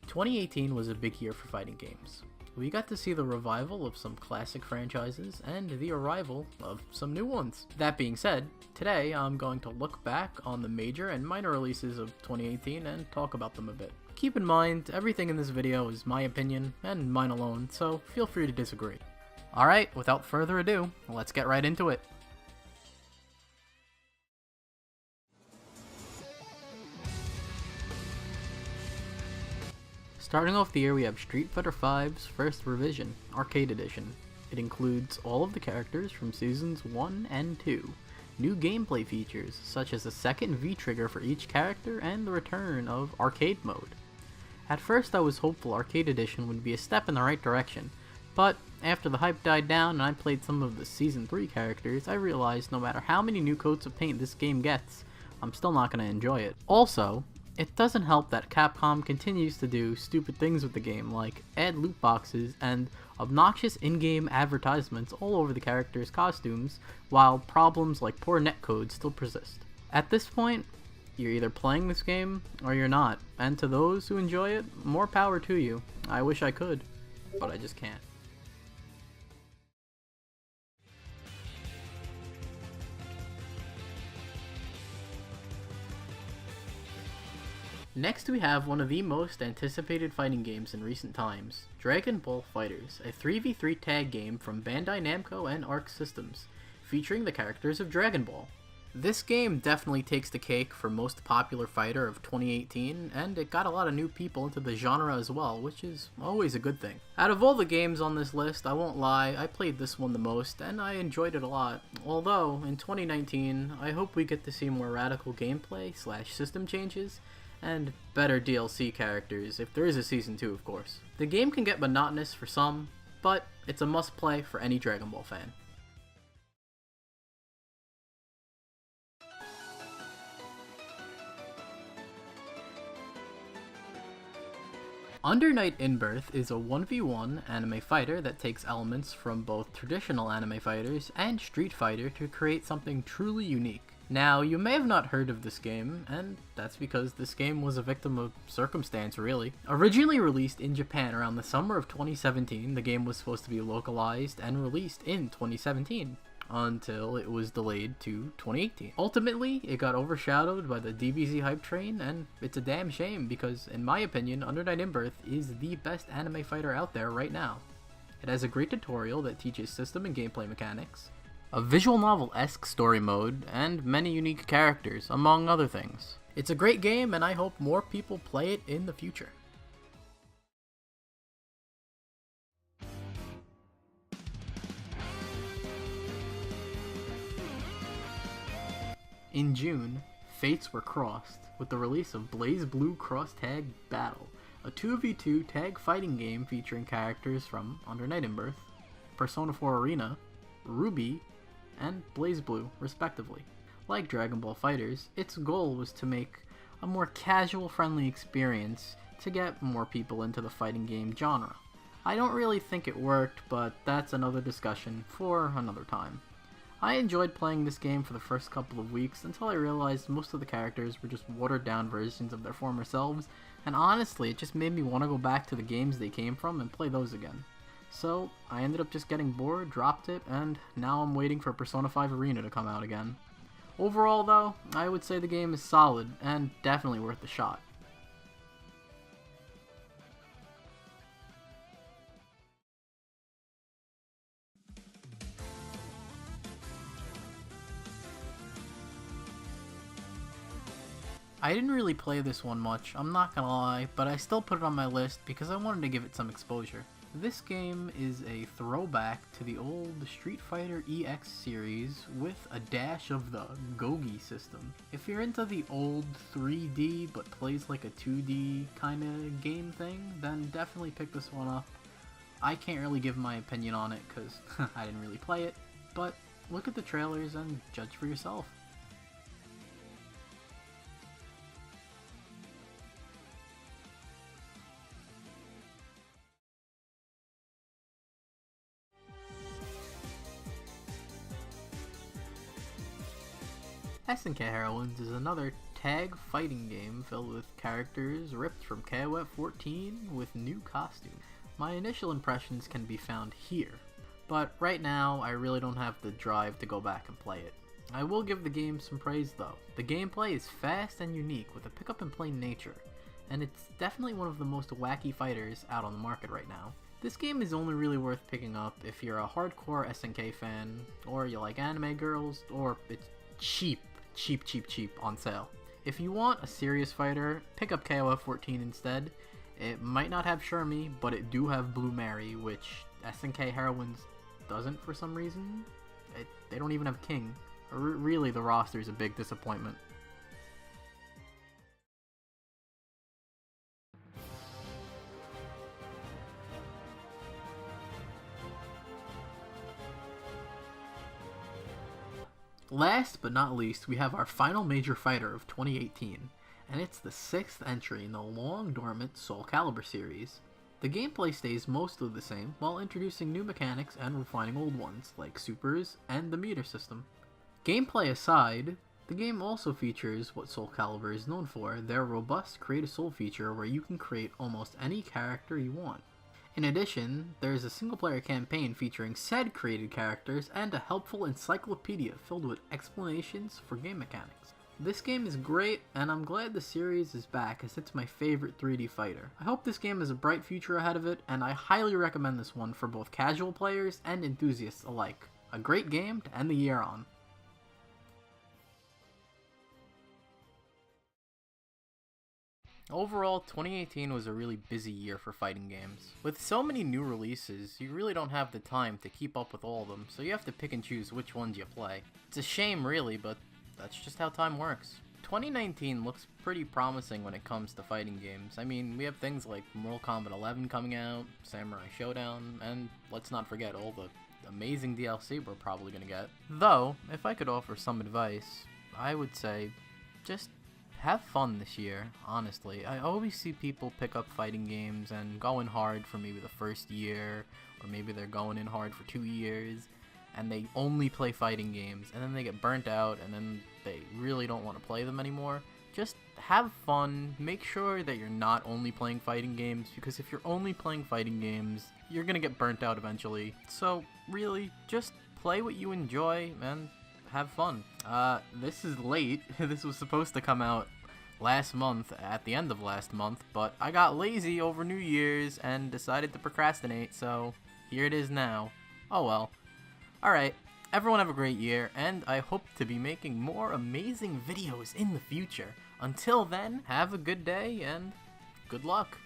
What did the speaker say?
2018 was a big year for fighting games. We got to see the revival of some classic franchises and the arrival of some new ones. That being said, today I'm going to look back on the major and minor releases of 2018 and talk about them a bit. Keep in mind, everything in this video is my opinion and mine alone, so feel free to disagree. Alright, without further ado, let's get right into it. Starting off the year, we have Street Fighter V's First Revision, Arcade Edition. It includes all of the characters from Seasons 1 and 2, new gameplay features such as a second V-trigger for each character, and the return of Arcade Mode. At first I was hopeful Arcade Edition would be a step in the right direction, but after the hype died down and I played some of the Season 3 characters, I realized no matter how many new coats of paint this game gets, I'm still not going to enjoy it. Also, it doesn't help that Capcom continues to do stupid things with the game, like add loot boxes and obnoxious in-game advertisements all over the characters' costumes, while problems like poor netcode still persist. At this point, you're either playing this game or you're not, and to those who enjoy it, more power to you. I wish I could, but I just can't. Next we have one of the most anticipated fighting games in recent times, Dragon Ball FighterZ, a 3v3 tag game from Bandai Namco and Arc Systems, featuring the characters of Dragon Ball. This game definitely takes the cake for most popular fighter of 2018, and it got a lot of new people into the genre as well, which is always a good thing. Out of all the games on this list, I won't lie, I played this one the most, and I enjoyed it a lot. Although, in 2019, I hope we get to see more radical gameplay / system changes, and better DLC characters, if there is a Season 2 of course. The game can get monotonous for some, but it's a must play for any Dragon Ball fan. Under Night in Birth is a 1v1 anime fighter that takes elements from both traditional anime fighters and Street Fighter to create something truly unique. Now, you may have not heard of this game, and that's because this game was a victim of circumstance, really. Originally released in Japan around the summer of 2017, the game was supposed to be localized and released in 2017, until it was delayed to 2018. Ultimately, it got overshadowed by the DBZ hype train, and it's a damn shame because, in my opinion, Under Night in Birth is the best anime fighter out there right now. It has a great tutorial that teaches system and gameplay mechanics, a visual novel-esque story mode, and many unique characters, among other things. It's a great game, and I hope more people play it in the future. In June, fates were crossed with the release of Blazblue CrossTag Battle, a 2v2 tag fighting game featuring characters from Under Night in Birth, Persona 4 Arena, Ruby, and Blazblue, respectively. Like Dragon Ball FighterZ, its goal was to make a more casual-friendly experience to get more people into the fighting game genre. I don't really think it worked, but that's another discussion for another time. I enjoyed playing this game for the first couple of weeks until I realized most of the characters were just watered-down versions of their former selves, and honestly, it just made me want to go back to the games they came from and play those again. So, I ended up just getting bored, dropped it, and now I'm waiting for Persona 5 Arena to come out again. Overall though, I would say the game is solid, and definitely worth a shot. I didn't really play this one much, I'm not gonna lie, but I still put it on my list because I wanted to give it some exposure. This game is a throwback to the old Street Fighter EX series with a dash of the Gogi system. If you're into the old 3D but plays like a 2D kind of game thing, then definitely pick this one up. I can't really give my opinion on it because I didn't really play it, but look at the trailers and judge for yourself. SNK Heroines is another tag fighting game filled with characters ripped from KOF 14 with new costumes. My initial impressions can be found here, but right now I really don't have the drive to go back and play it. I will give the game some praise though. The gameplay is fast and unique with a pick up and play nature, and it's definitely one of the most wacky fighters out on the market right now. This game is only really worth picking up if you're a hardcore SNK fan, or you like anime girls, or it's cheap on sale. If you want a serious fighter, pick up KOF 14 instead. It might not have Shermie, but it do have Blue Mary, which SNK Heroines doesn't for some reason. They don't even have King. Really, the roster is a big disappointment. Last but not least, we have our final major fighter of 2018, and it's the 6th entry in the long-dormant Soul Calibur series. The gameplay stays mostly the same, while introducing new mechanics and refining old ones, like supers and the meter system. Gameplay aside, the game also features what Soul Calibur is known for, their robust Create a Soul feature where you can create almost any character you want. In addition, there is a single-player campaign featuring said created characters and a helpful encyclopedia filled with explanations for game mechanics. This game is great, and I'm glad the series is back as it's my favorite 3D fighter. I hope this game has a bright future ahead of it, and I highly recommend this one for both casual players and enthusiasts alike. A great game to end the year on. Overall, 2018 was a really busy year for fighting games. With so many new releases, you really don't have the time to keep up with all of them, so you have to pick and choose which ones you play. It's a shame really, but that's just how time works. 2019 looks pretty promising when it comes to fighting games. I mean, we have things like Mortal Kombat 11 coming out, Samurai Showdown, and let's not forget all the amazing DLC we're probably gonna get. Though, if I could offer some advice, I would say, just have fun this year, honestly. I always see people pick up fighting games and go in hard for maybe the first year, or maybe they're going in hard for 2 years, and they only play fighting games, and then they get burnt out, and then they really don't want to play them anymore. Just have fun, make sure that you're not only playing fighting games, because if you're only playing fighting games, you're gonna get burnt out eventually. So really, just play what you enjoy, and have fun. This is late. This was supposed to come out last month, at the end of last month, but I got lazy over New Year's and decided to procrastinate, so here it is now. Oh well. Alright, everyone have a great year, and I hope to be making more amazing videos in the future. Until then, have a good day, and good luck.